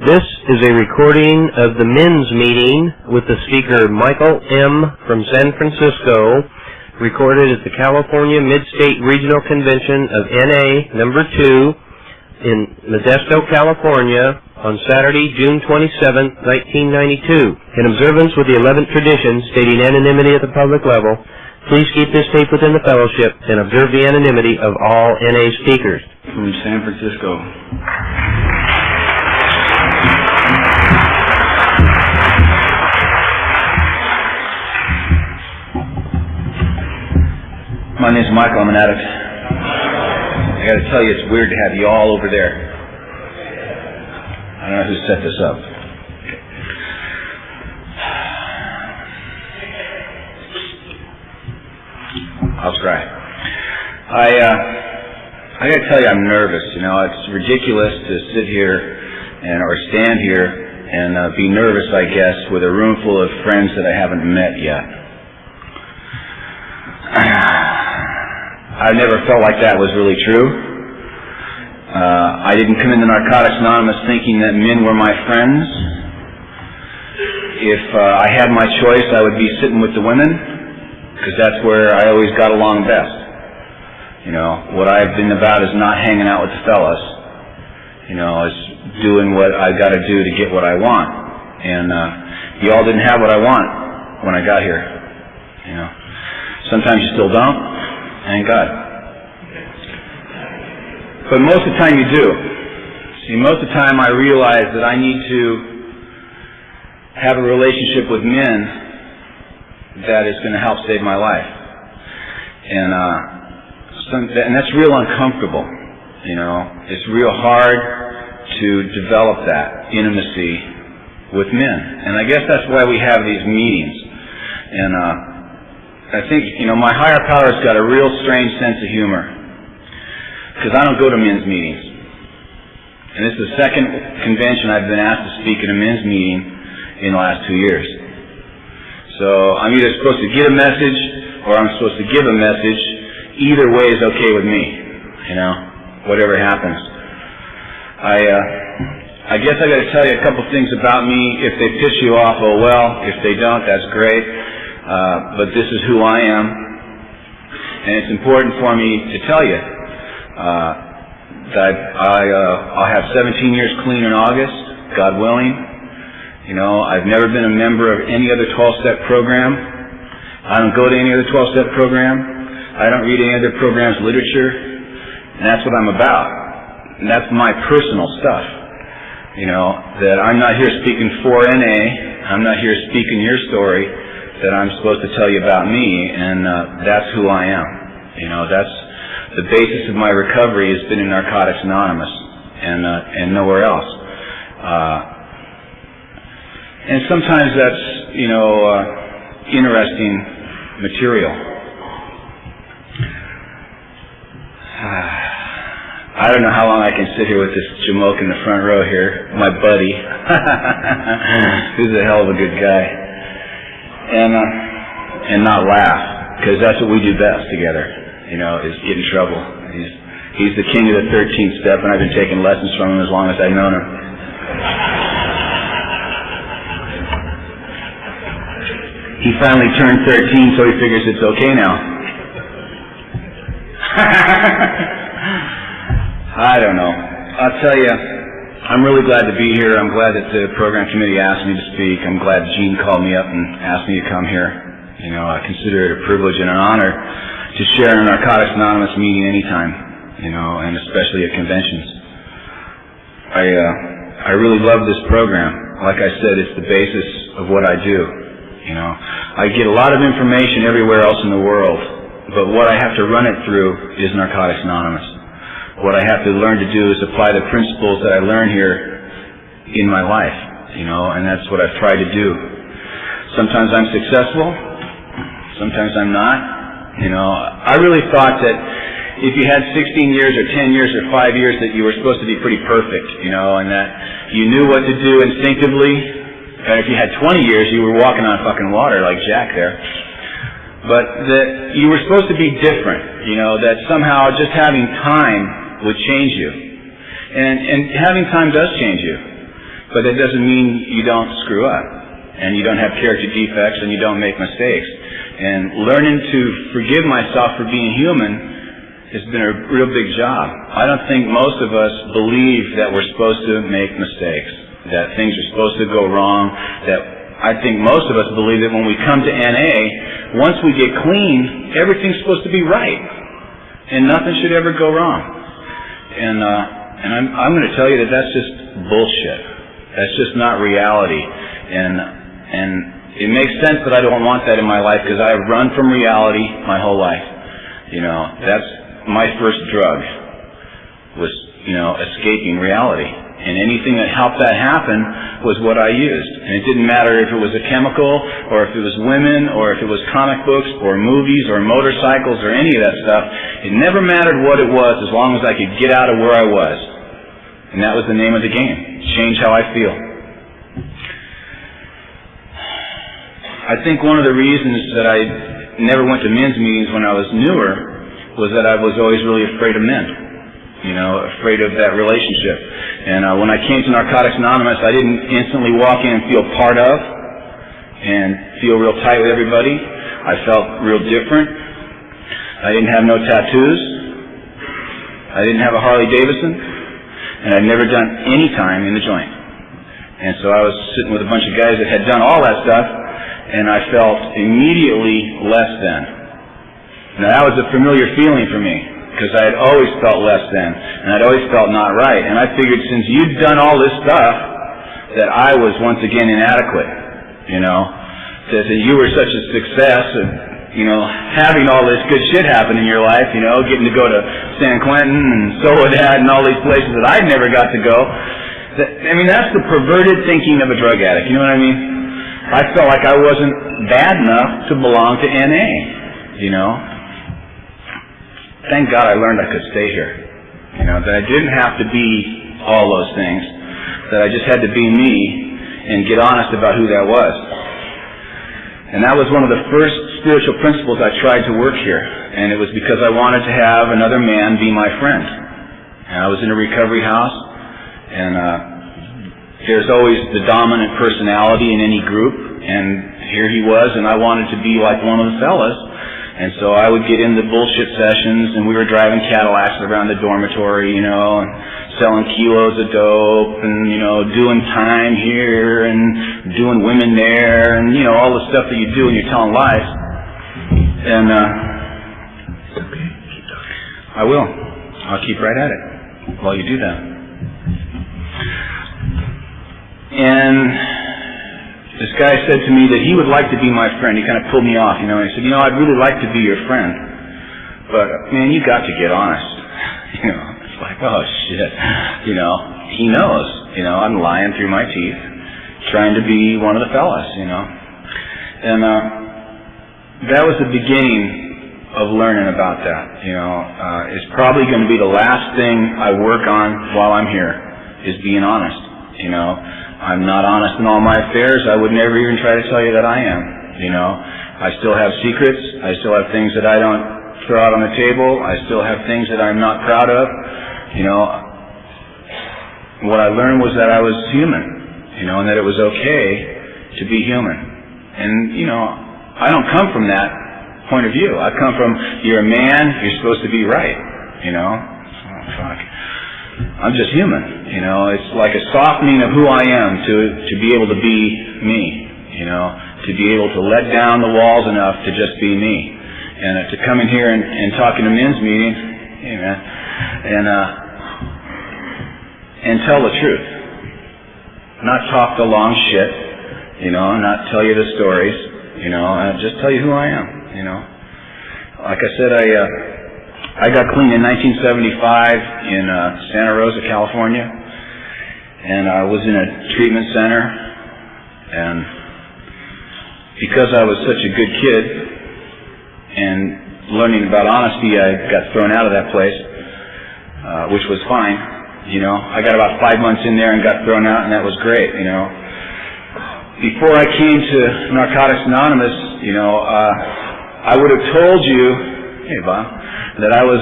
This is a recording of the men's meeting with the speaker Michael M. from San Francisco, recorded at the California Mid-State Regional Convention of NA number 2 in Modesto, California on Saturday, June 27, 1992. In observance with the 11th tradition stating anonymity at the public level, please keep this tape within the fellowship and observe the anonymity of all NA speakers. From San Francisco. My name's Michael. I'm an addict. I gotta tell you, it's weird to have you all over there. I don't know who set this up. I'll try. I gotta tell you, I'm nervous. You know, it's ridiculous to sit here or stand here and be nervous, I guess, with a room full of friends that I haven't met yet. I never felt like that was really true. I didn't come into Narcotics Anonymous thinking that men were my friends. If I had my choice, I would be sitting with the women, because that's where I always got along best. You know, what I've been about is not hanging out with the fellas. You know, it's doing what I got to do to get what I want. And you all didn't have what I want when I got here. You know, sometimes you still don't. Thank God. But most of the time you do. See, most of the time I realize that I need to have a relationship with men that is going to help save my life. And that's real uncomfortable. You know, it's real hard to develop that intimacy with men. And I guess that's why we have these meetings. And I think, you know, my higher power's got a real strange sense of humor, because I don't go to men's meetings. And this is the second convention I've been asked to speak at a men's meeting in the last 2 years. So I'm either supposed to get a message or I'm supposed to give a message. Either way is okay with me, you know, whatever happens. I guess I got to tell you a couple things about me. If they piss you off, oh well. If they don't, that's great. But this is who I am, and it's important for me to tell you that I'll have 17 years clean in August, God willing. You know, I've never been a member of any other 12-step program. I don't go to any other 12-step program. I don't read any other program's literature, and that's what I'm about. And that's my personal stuff. You know, that I'm not here speaking for NA. I'm not here speaking your story. That I'm supposed to tell you about me, and that's who I am. You know, that's the basis of my recovery has been in Narcotics Anonymous, and nowhere else. And sometimes that's, you know, interesting material. I don't know how long I can sit here with this jamoke in the front row here, my buddy, who's a hell of a good guy, and not laugh, because that's what we do best together, you know, is get in trouble. He's the king of the 13th step, and I've been taking lessons from him as long as I've known him. He finally turned 13, so he figures it's okay now. I don't know. I'll tell you, I'm really glad to be here. I'm glad that the program committee asked me to speak. I'm glad Gene called me up and asked me to come here. You know, I consider it a privilege and an honor to share in a Narcotics Anonymous meeting anytime, you know, and especially at conventions. I really love this program. Like I said, it's the basis of what I do. You know, I get a lot of information everywhere else in the world, but what I have to run it through is Narcotics Anonymous. What I have to learn to do is apply the principles that I learn here in my life, you know, and that's what I've tried to do. Sometimes I'm successful, sometimes I'm not. You know, I really thought that if you had 16 years or 10 years or 5 years that you were supposed to be pretty perfect, you know, and that you knew what to do instinctively, and if you had 20 years you were walking on fucking water like Jack there. But that you were supposed to be different, you know, that somehow just having time would change you. And having time does change you. but that doesn't mean you don't screw up, and you don't have character defects, and you don't make mistakes. And learning to forgive myself for being human has been a real big job. I don't think most of us believe that we're supposed to make mistakes, that things are supposed to go wrong, that I think most of us believe that when we come to NA, once we get clean, everything's supposed to be right, and nothing should ever go wrong. And I'm going to tell you that that's just bullshit. That's just not reality. And it makes sense that I don't want that in my life, because I've run from reality my whole life. You know, that's my first drug, was, you know, escaping reality. And anything that helped that happen was what I used. And it didn't matter if it was a chemical, or if it was women, or if it was comic books, or movies, or motorcycles, or any of that stuff. It never mattered what it was, as long as I could get out of where I was. And that was the name of the game. Change how I feel. I think one of the reasons that I never went to men's meetings when I was newer was that I was always really afraid of men, you know, afraid of that relationship. And when I came to Narcotics Anonymous, I didn't instantly walk in and feel part of and feel real tight with everybody. I felt real different. I didn't have no tattoos. I didn't have a Harley Davidson. And I'd never done any time in the joint. And so I was sitting with a bunch of guys that had done all that stuff, and I felt immediately less than. Now that was a familiar feeling for me, because I had always felt less than, and I'd always felt not right. And I figured, since you'd done all this stuff, that I was once again inadequate, you know, that you were such a success, and, you know, having all this good shit happen in your life, you know, getting to go to San Quentin and Soledad and all these places that I'd never got to go. I mean, that's the perverted thinking of a drug addict, you know what I mean? I felt like I wasn't bad enough to belong to NA, you know. Thank God I learned I could stay here. You know, that I didn't have to be all those things, that I just had to be me and get honest about who that was. And that was one of the first spiritual principles I tried to work here. And it was because I wanted to have another man be my friend. And I was in a recovery house, and there's always the dominant personality in any group, and here he was, and I wanted to be like one of the fellas. And so I would get in the bullshit sessions, and we were driving Cadillacs around the dormitory, you know, and selling kilos of dope, and, you know, doing time here, and doing women there, and, you know, all the stuff that you do when you're telling lies. And, Okay, keep talking. I will. I'll keep right at it while you do that. And this guy said to me that he would like to be my friend. He kind of pulled me off, you know. He said, you know, I'd really like to be your friend, but, man, you got to get honest. You know, it's like, oh, shit. You know, he knows. You know, I'm lying through my teeth, trying to be one of the fellas, you know. And that was the beginning of learning about that, you know. It's probably going to be the last thing I work on while I'm here, is being honest, you know. I'm not honest in all my affairs. I would never even try to tell you that I am, you know. I still have secrets. I still have things that I don't throw out on the table. I still have things that I'm not proud of, you know. What I learned was that I was human, you know, and that it was okay to be human. And, you know, I don't come from that point of view. I come from, you're a man, you're supposed to be right, you know. Oh, fuck. I'm just human, you know. It's like a softening of who I am to be able to be me, you know, to be able to let down the walls enough to just be me. And to come in here and talk in a men's meeting, hey man, and tell the truth. Not talk the long shit, you know, not tell you the stories, you know, just tell you who I am, you know. Like I said, I got clean in 1975 in Santa Rosa, California, and I was in a treatment center, and because I was such a good kid and learning about honesty, I got thrown out of that place, which was fine, you know. I got about 5 months in there and got thrown out, and that was great, you know. Before I came to Narcotics Anonymous, you know, I would have told you, hey Bob, that I was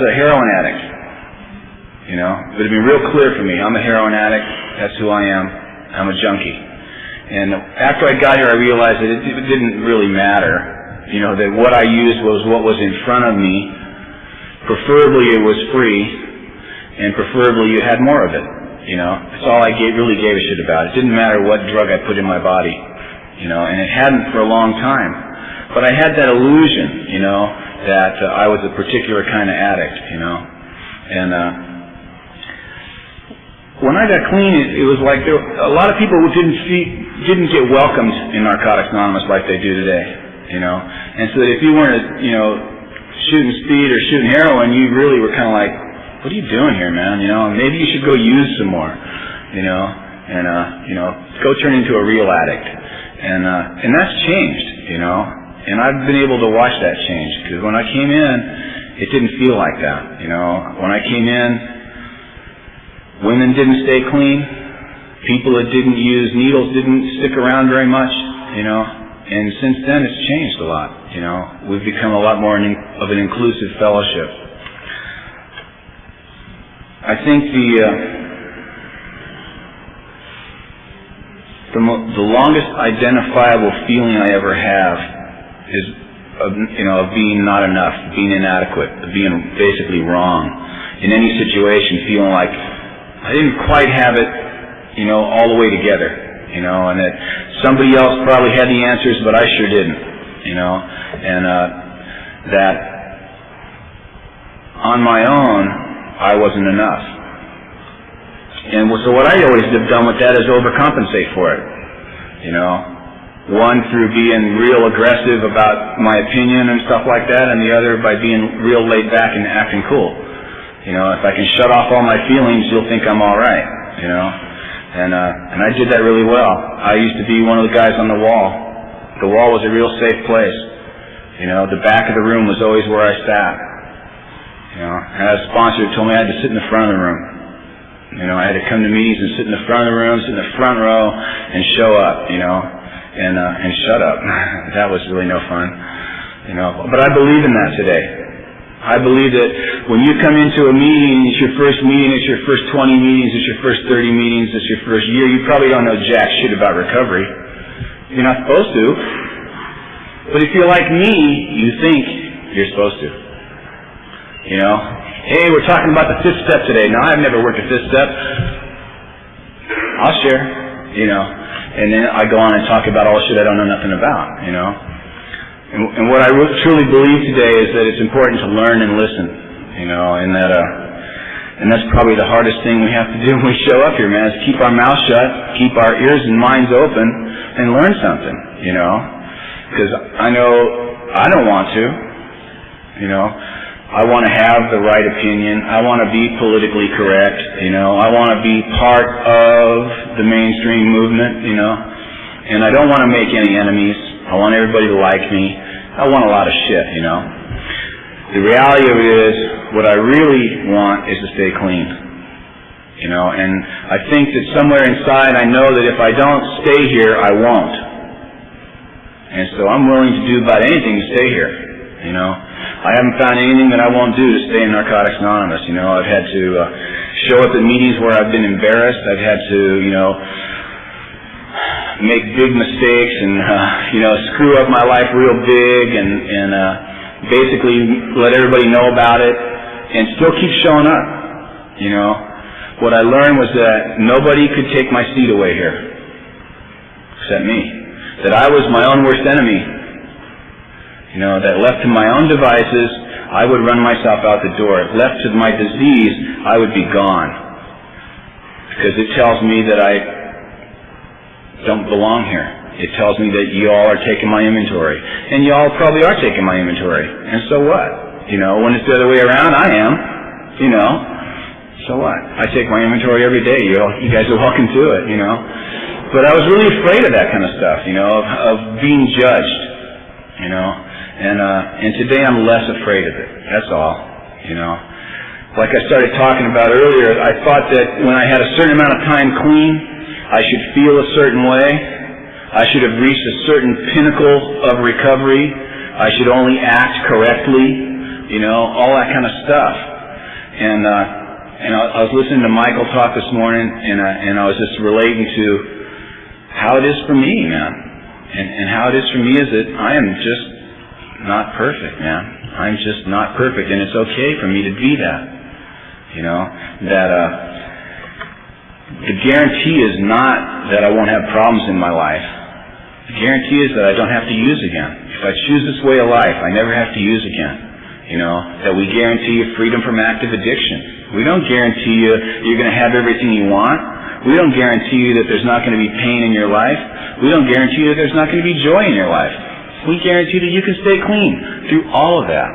a heroin addict. you know. But it'd been real clear for me. I'm a heroin addict. That's who I am. I'm a junkie. And after I got here, I realized that it didn't really matter, you know, that what I used was what was in front of me. Preferably it was free, and preferably you had more of it, you know. That's all I really gave a shit about. It didn't matter what drug I put in my body, you know, and it hadn't for a long time. But I had that illusion, you know, that I was a particular kind of addict, you know. And when I got clean, it was like a lot of people didn't get welcomed in Narcotics Anonymous like they do today, you know. And so that if you weren't, you know, shooting speed or shooting heroin, you really were kind of like, what are you doing here, man? You know, maybe you should go use some more, you know, and you know, go turn into a real addict. And that's changed, you know. And I've been able to watch that change, because when I came in, it didn't feel like that, you know. When I came in, women didn't stay clean. People that didn't use needles didn't stick around very much, you know. And since then, it's changed a lot, you know. We've become a lot more of an inclusive fellowship. I think the longest identifiable feeling I ever have is, you know, of being not enough, being inadequate, of being basically wrong in any situation, feeling like I didn't quite have it, you know, all the way together, you know, and that somebody else probably had the answers, but I sure didn't, you know, and that on my own, I wasn't enough. And so what I always have done with that is overcompensate for it, you know. One, through being real aggressive about my opinion and stuff like that, and the other by being real laid back and acting cool. You know, if I can shut off all my feelings, you'll think I'm all right, you know. And I did that really well. I used to be one of the guys on the wall. The wall was a real safe place. You know, the back of the room was always where I sat. You know, I had a sponsor who told me I had to sit in the front of the room. You know, I had to come to meetings and sit in the front of the room, sit in the front row, and show up, you know, and shut up. That was really no fun, you know. But I believe in that today. I believe that when you come into a meeting, it's your first meeting, it's your first 20 meetings, it's your first 30 meetings, it's your first year, you probably don't know jack shit about recovery. You're not supposed to. But if you're like me, you think you're supposed to. You know? Hey, we're talking about the fifth step today. Now, I've never worked a fifth step. I'll share, you know. And then I go on and talk about all the shit I don't know nothing about, you know. And what I truly believe today is that it's important to learn and listen, you know, and that's probably the hardest thing we have to do when we show up here, man, is keep our mouth shut, keep our ears and minds open, and learn something, you know, because I know I don't want to, you know. I want to have the right opinion. I want to be politically correct, you know. I want to be part of the mainstream movement, you know, and I don't want to make any enemies. I want everybody to like me. I want a lot of shit, you know. The reality of it is, what I really want is to stay clean, you know, and I think that somewhere inside I know that if I don't stay here, I won't. And so I'm willing to do about anything to stay here, you know. I haven't found anything that I won't do to stay in Narcotics Anonymous, you know. I've had to show up at meetings where I've been embarrassed. I've had to, you know, make big mistakes and, you know, screw up my life real big and basically let everybody know about it and still keep showing up, you know. What I learned was that nobody could take my seat away here except me. That I was my own worst enemy. You know, that left to my own devices, I would run myself out the door. If left to my disease, I would be gone. Because it tells me that I don't belong here. It tells me that y'all are taking my inventory. And y'all probably are taking my inventory. And so what? You know, when it's the other way around, I am. You know. So what? I take my inventory every day. You guys are welcome to it, you know. But I was really afraid of that kind of stuff, you know, of being judged, you know. And today I'm less afraid of it. That's all, you know. Like I started talking about earlier, I thought that when I had a certain amount of time clean, I should feel a certain way. I should have reached a certain pinnacle of recovery. I should only act correctly, you know, all that kind of stuff. And I was listening to Michael talk this morning, and I was just relating to how it is for me, man. And how it is for me is that I am just not perfect, man. I'm just not perfect, and it's okay for me to be that. You know, that the guarantee is not that I won't have problems in my life. The guarantee is that I don't have to use again. If I choose this way of life, I never have to use again. You know, that we guarantee you freedom from active addiction. We don't guarantee you're going to have everything you want. We don't guarantee you that there's not going to be pain in your life. We don't guarantee you that there's not going to be joy in your life. We guarantee that you can stay clean through all of that.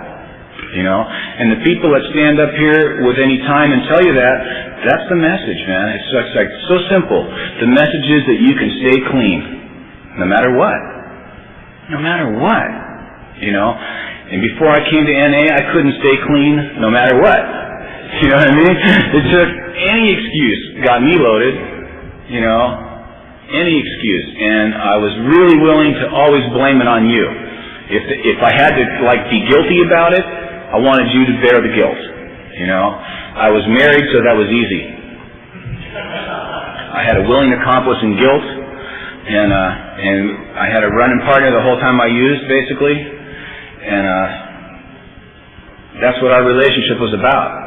You know, and the people that stand up here with any time and tell you that, that's the message, man. It's just like so simple. The message is that you can stay clean, no matter what. No matter what. You know, and before I came to NA, I couldn't stay clean, no matter what. You know what I mean? It took any excuse, got me loaded. You know, any excuse, and I was really willing to always blame it on you. If I had to be guilty about it, I wanted you to bear the guilt, you know. I was married, so that was easy. I had a willing accomplice in guilt, and I had a running partner the whole time I used, basically, and that's what our relationship was about.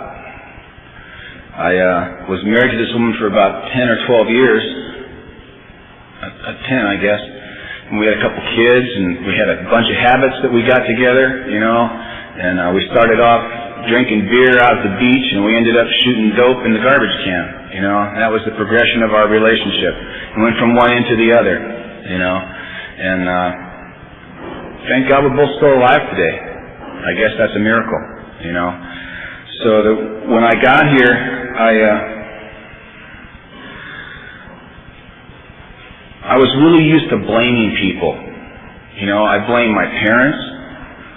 I was married to this woman for about 10 or 12 years, 10, I guess, and we had a couple kids, and we had a bunch of habits that we got together, you know. And we started off drinking beer out at the beach, and we ended up shooting dope in the garbage can. You know, that was the progression of our relationship. It went from one end to the other. You know, and thank God we're both still alive today. I guess that's a miracle. You know, so when I got here, I was really used to blaming people. You know, I blamed my parents.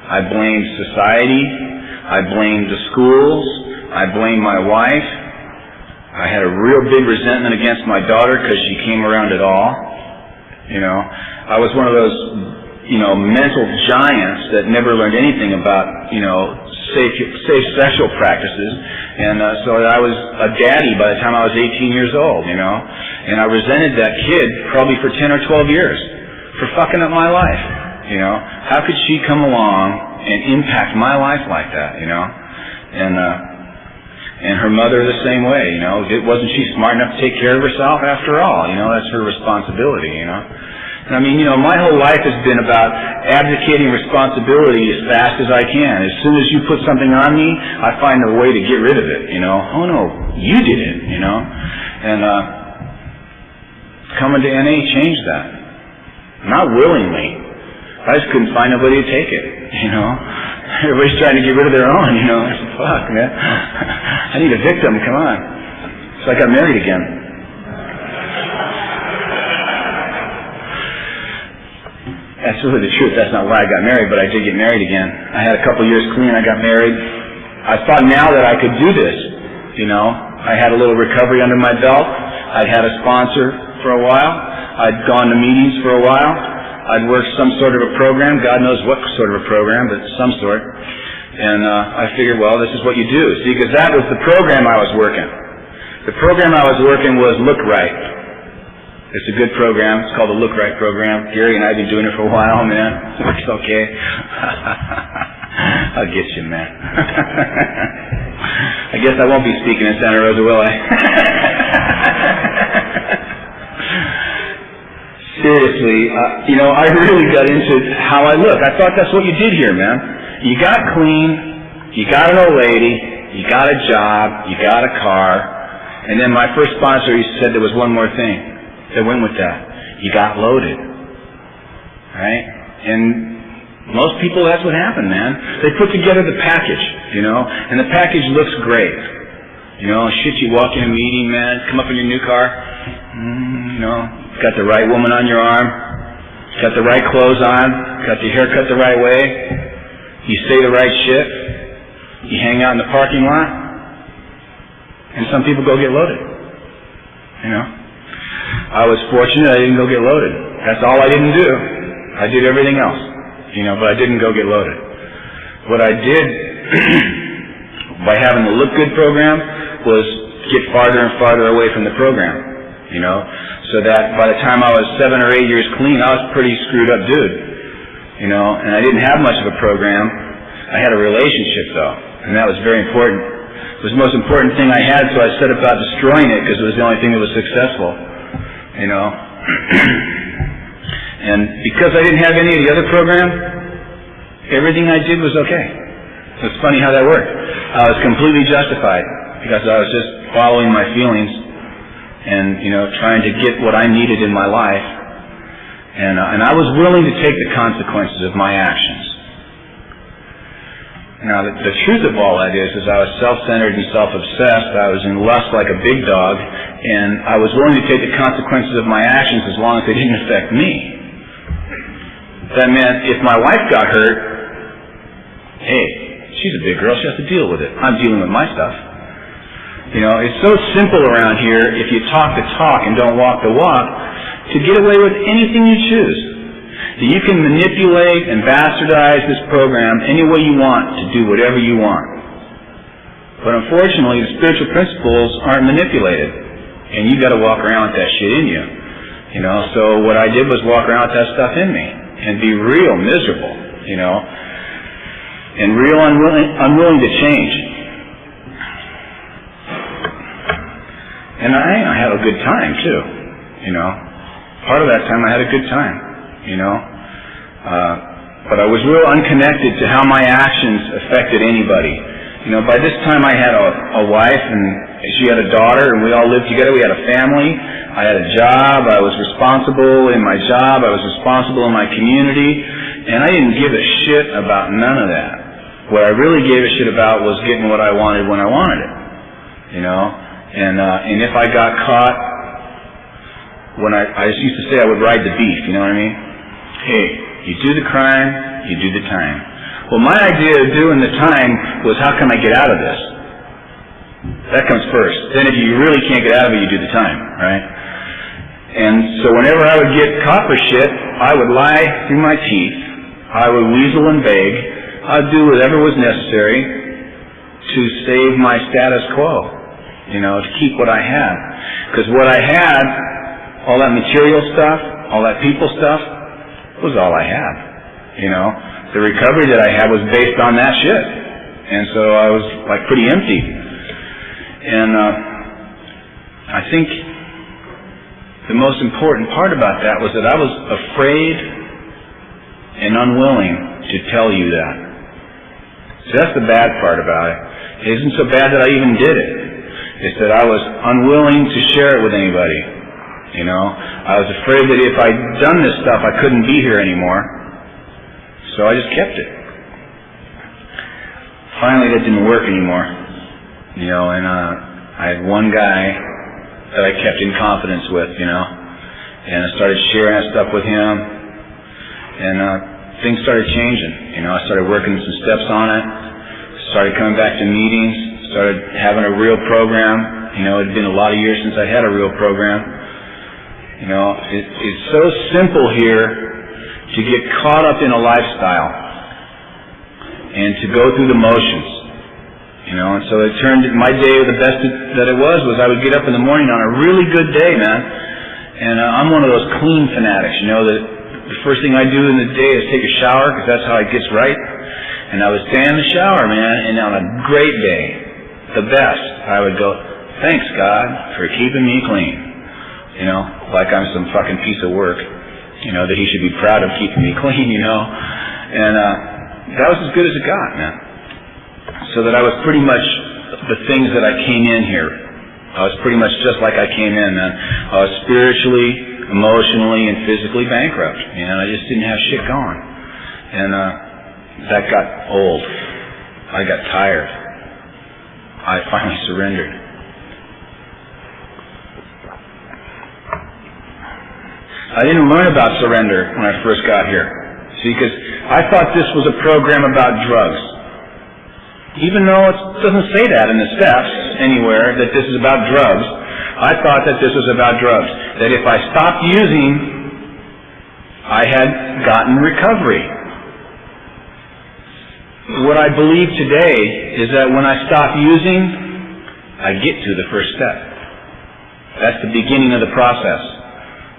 I blamed society, I blamed the schools, I blamed my wife. I had a real big resentment against my daughter because she came around at all. You know, I was one of those, you know, mental giants that never learned anything about, you know, safe sexual practices. And so I was a daddy by the time I was 18 years old, you know. And I resented that kid probably for 10 or 12 years for fucking up my life. You know, how could she come along and impact my life like that, you know? And her mother the same way, you know. Wasn't she smart enough to take care of herself after all? You know, that's her responsibility, you know. And I mean, you know, my whole life has been about abdicating responsibility as fast as I can. As soon as you put something on me, I find a way to get rid of it, you know. Oh no, you did it, you know. And coming to NA changed that. Not willingly. I just couldn't find nobody to take it, you know. Everybody's trying to get rid of their own, you know. I said, fuck, man. I need a victim, come on. So I got married again. That's really the truth. That's not why I got married, but I did get married again. I had a couple years clean, I got married. I thought now that I could do this, you know. I had a little recovery under my belt. I'd had a sponsor for a while. I'd gone to meetings for a while. I'd worked some sort of a program, God knows what sort of a program, but some sort. And I figured, well, this is what you do. See, because that was the program I was working. The program I was working was Look Right. It's a good program. It's called the Look Right program. Gary and I have been doing it for a while, man. It's okay. I'll get you, man. I guess I won't be speaking in Santa Rosa, will I? Seriously, you know, I really got into how I look. I thought that's what you did here, man. You got clean, you got an old lady, you got a job, you got a car, and then my first sponsor, he said there was one more thing that went with that. You got loaded. Right? And most people, that's what happened, man. They put together the package, you know, and the package looks great. You know, shit, you walk in a meeting, man, come up in your new car, you know, got the right woman on your arm, got the right clothes on, got your hair cut the right way, you say the right shit, you hang out in the parking lot, and some people go get loaded. You know? I was fortunate I didn't go get loaded. That's all I didn't do. I did everything else, you know, but I didn't go get loaded. What I did by having the Look Good program was get farther and farther away from the program, you know, so that by the time I was 7 or 8 years clean, I was a pretty screwed up dude, you know, and I didn't have much of a program. I had a relationship, though, and that was very important. It was the most important thing I had, so I set about destroying it because it was the only thing that was successful, you know. And because I didn't have any of the other program, everything I did was okay. It's funny how that worked. I was completely justified because I was just following my feelings and, you know, trying to get what I needed in my life. And I was willing to take the consequences of my actions. Now, the truth of all that is I was self-centered and self-obsessed. I was in lust like a big dog, and I was willing to take the consequences of my actions as long as they didn't affect me. That meant if my wife got hurt, hey, she's a big girl, she has to deal with it. I'm dealing with my stuff. You know, it's so simple around here, if you talk the talk and don't walk the walk, to get away with anything you choose. You can manipulate and bastardize this program any way you want to do whatever you want. But unfortunately, the spiritual principles aren't manipulated, and you got to walk around with that shit in you. You know, so what I did was walk around with that stuff in me and be real miserable, you know, and real unwilling to change. And I had a good time too, you know. Part of that time I had a good time, you know. But I was real unconnected to how my actions affected anybody. You know, by this time I had a wife and she had a daughter and we all lived together. We had a family. I had a job. I was responsible in my job. I was responsible in my community. And I didn't give a shit about none of that. What I really gave a shit about was getting what I wanted when I wanted it. You know? And if I got caught, when I used to say I would ride the beef, you know what I mean? Hey, you do the crime, you do the time. Well, my idea of doing the time was how can I get out of this? That comes first. Then if you really can't get out of it, you do the time, right? And so whenever I would get caught for shit, I would lie through my teeth. I would weasel and beg. I'd do whatever was necessary to save my status quo, you know, to keep what I had. Because what I had, all that material stuff, all that people stuff, was all I had, you know. The recovery that I had was based on that shit. And so I was like pretty empty. And I think the most important part about that was that I was afraid and unwilling to tell you that. So that's the bad part about it. It isn't so bad that I even did it. It's that I was unwilling to share it with anybody. You know, I was afraid that if I'd done this stuff, I couldn't be here anymore. So I just kept it. Finally, that didn't work anymore. You know, and I had one guy that I kept in confidence with, you know, and I started sharing that stuff with him, and things started changing. You know, I started working some steps on it, started coming back to meetings, started having a real program. You know, it had been a lot of years since I had a real program. You know, it's so simple here to get caught up in a lifestyle and to go through the motions. You know, and so it turned my day, the best that it was I would get up in the morning on a really good day, man. And I'm one of those clean fanatics, you know, that the first thing I do in the day is take a shower because that's how it gets right. And I would stand in the shower, man, and on a great day, the best, I would go, thanks God for keeping me clean. You know, like I'm some fucking piece of work, you know, that he should be proud of keeping me clean, you know. And that was as good as it got, man. So that I was pretty much the things that I came in here. I was pretty much just like I came in, man. I was spiritually, emotionally, and physically bankrupt. And I just didn't have shit going. And that got old. I got tired. I finally surrendered. I didn't learn about surrender when I first got here. See, because I thought this was a program about drugs. Even though it doesn't say that in the steps anywhere, that this is about drugs, I thought that this was about drugs. That if I stopped using, I had gotten recovery. What I believe today is that when I stopped using, I get to the first step. That's the beginning of the process,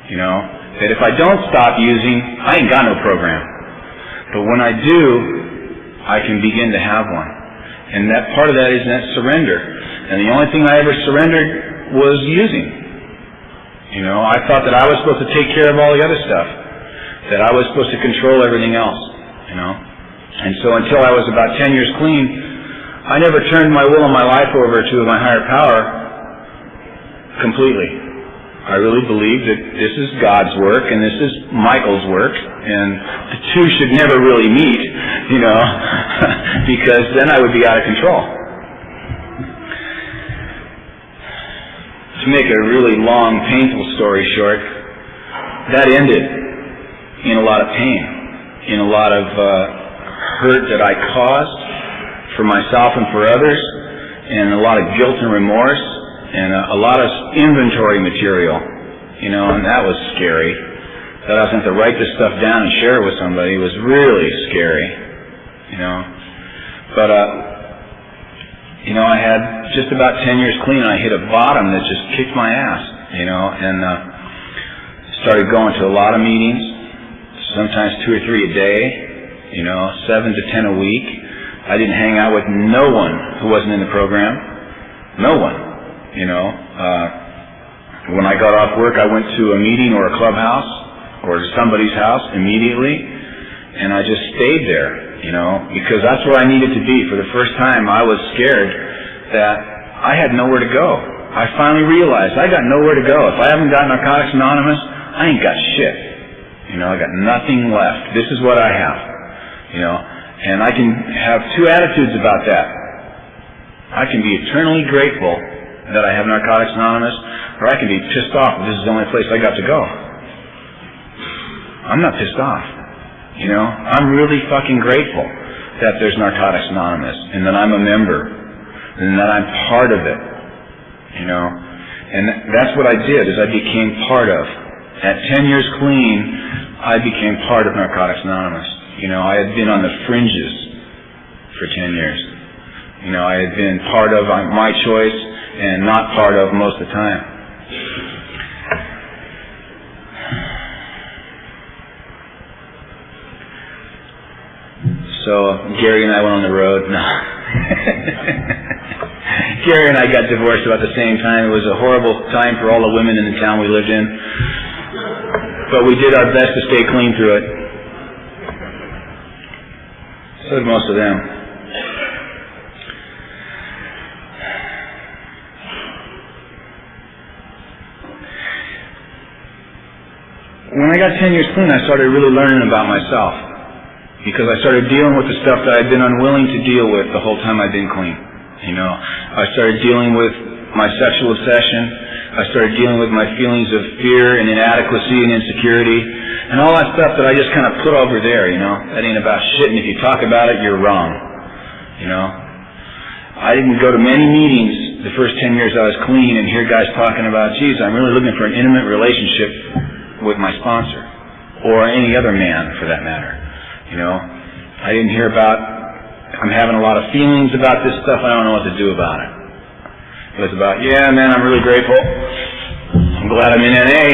you know, that if I don't stop using, I ain't got no program. But when I do, I can begin to have one. And that part of that is that surrender. And the only thing I ever surrendered was using. You know, I thought that I was supposed to take care of all the other stuff, that I was supposed to control everything else, you know. And so until I was about 10 years clean, I never turned my will and my life over to my higher power completely. I really believe that this is God's work and this is Michael's work, and the two should never really meet, you know, because then I would be out of control. To make a really long, painful story short, that ended in a lot of pain, in a lot of hurt that I caused for myself and for others, and a lot of guilt and remorse, and a lot of inventory material, you know, and that was scary. That I was going to write this stuff down and share it with somebody was really scary, you know. But, you know, I had just about 10 years clean, and I hit a bottom that just kicked my ass, you know, and started going to a lot of meetings, sometimes 2 or 3 a day, you know, 7 to 10 a week. I didn't hang out with no one who wasn't in the program. No one, you know. When I got off work, I went to a meeting or a clubhouse or to somebody's house immediately, and I just stayed there, you know, because that's where I needed to be. For the first time, I was scared that I had nowhere to go. I finally realized I got nowhere to go. If I haven't got Narcotics Anonymous, I ain't got shit. You know, I got nothing left. This is what I have, you know, and I can have two attitudes about that. I can be eternally grateful that I have Narcotics Anonymous, or I can be pissed off that this is the only place I got to go. I'm not pissed off. You know, I'm really fucking grateful that there's Narcotics Anonymous, and that I'm a member, and that I'm part of it. You know, and that's what I did, is I became part of. At 10 years clean, I became part of Narcotics Anonymous. You know, I had been on the fringes for 10 years. You know, I had been part of my choice and not part of most of the time. So Gary and I went on the road. No. Gary and I got divorced about the same time. It was a horrible time for all the women in the town we lived in. But we did our best to stay clean through it. So did most of them. When I got 10 years clean, I started really learning about myself. Because I started dealing with the stuff that I'd been unwilling to deal with the whole time I'd been clean. You know, I started dealing with my sexual obsession. I started dealing with my feelings of fear and inadequacy and insecurity and all that stuff that I just kind of put over there, you know. That ain't about shit, and if you talk about it, you're wrong. You know. I didn't go to many meetings the first 10 years I was clean and hear guys talking about, geez, I'm really looking for an intimate relationship with my sponsor, or any other man for that matter. You know, I didn't hear about, I'm having a lot of feelings about this stuff, I don't know what to do about it. It was about, yeah, man, I'm really grateful. I'm glad I'm in NA.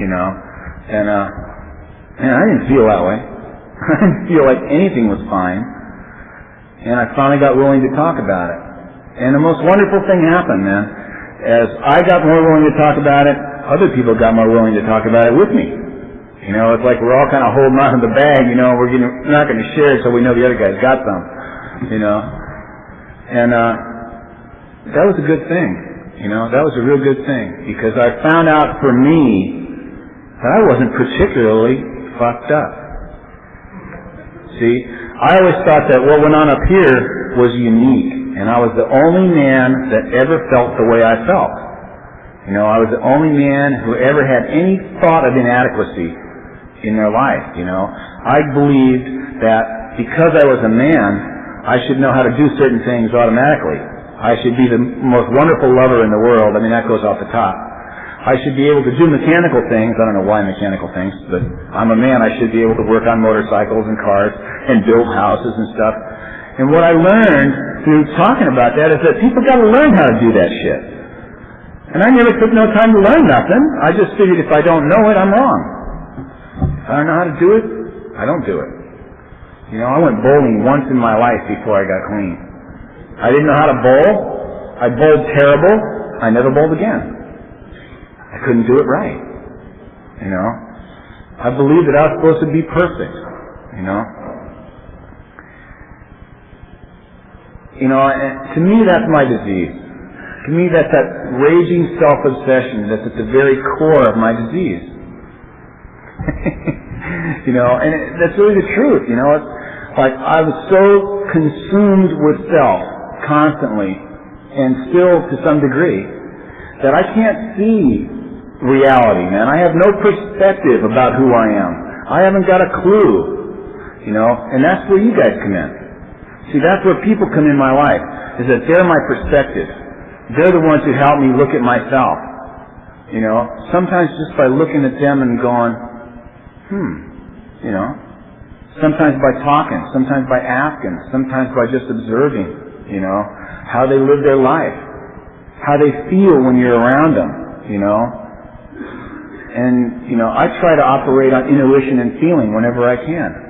You know, and man, I didn't feel that way. I didn't feel like anything was fine. And I finally got willing to talk about it. And the most wonderful thing happened, man. As I got more willing to talk about it, other people got more willing to talk about it with me. You know, it's like we're all kind of holding on to the bag, you know, we're not going to share it so we know the other guy's got some, you know. And that was a good thing, you know, that was a real good thing, because I found out for me that I wasn't particularly fucked up. See, I always thought that what went on up here was unique, and I was the only man that ever felt the way I felt. You know, I was the only man who ever had any thought of inadequacy in their life, you know. I believed that because I was a man, I should know how to do certain things automatically. I should be the most wonderful lover in the world. I mean, that goes off the top. I should be able to do mechanical things. I don't know why mechanical things, but I'm a man. I should be able to work on motorcycles and cars and build houses and stuff. And what I learned through talking about that is that people got to learn how to do that shit. And I never took no time to learn nothing. I just figured if I don't know it, I'm wrong. If I don't know how to do it, I don't do it. You know, I went bowling once in my life before I got clean. I didn't know how to bowl. I bowled terrible. I never bowled again. I couldn't do it right. You know, I believed that I was supposed to be perfect. You know. And to me, that's my disease. To me, that's that raging self-obsession that's at the very core of my disease. And that's really the truth. It's like I was so consumed with self constantly, and still to some degree, that I can't see reality, man. I have no perspective about who I am. I haven't got a clue, and that's where you guys come in. See, that's where people come in my life, is that they're my perspective. They're the ones who help me look at myself. Sometimes just by looking at them and going, sometimes by talking, sometimes by asking, sometimes by just observing, how they live their life, how they feel when you're around them, And, I try to operate on intuition and feeling whenever I can,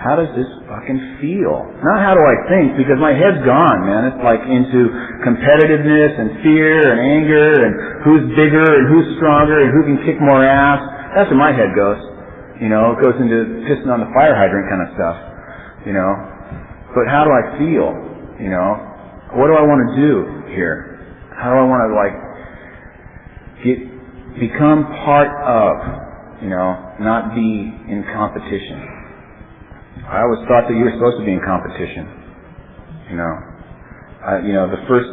How does this fucking feel? Not how do I think, because my head's gone, man. It's like into competitiveness and fear and anger and who's bigger and who's stronger and who can kick more ass. That's where my head goes. It goes into pissing on the fire hydrant kind of stuff, But how do I feel? What do I want to do here? How do I want to, become part of, not be in competition. I always thought that you were supposed to be in competition. The first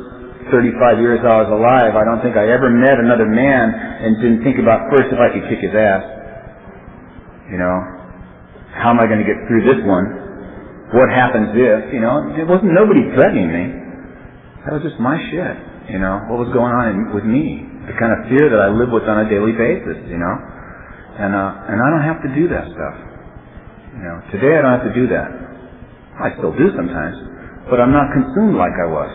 35 years I was alive, I don't think I ever met another man and didn't think about first if I could kick his ass. How am I going to get through this one? What happens if, it wasn't nobody threatening me. That was just my shit, what was going on with me. The kind of fear that I live with on a daily basis, And I don't have to do that stuff. Today I don't have to do that. I still do sometimes, but I'm not consumed like I was,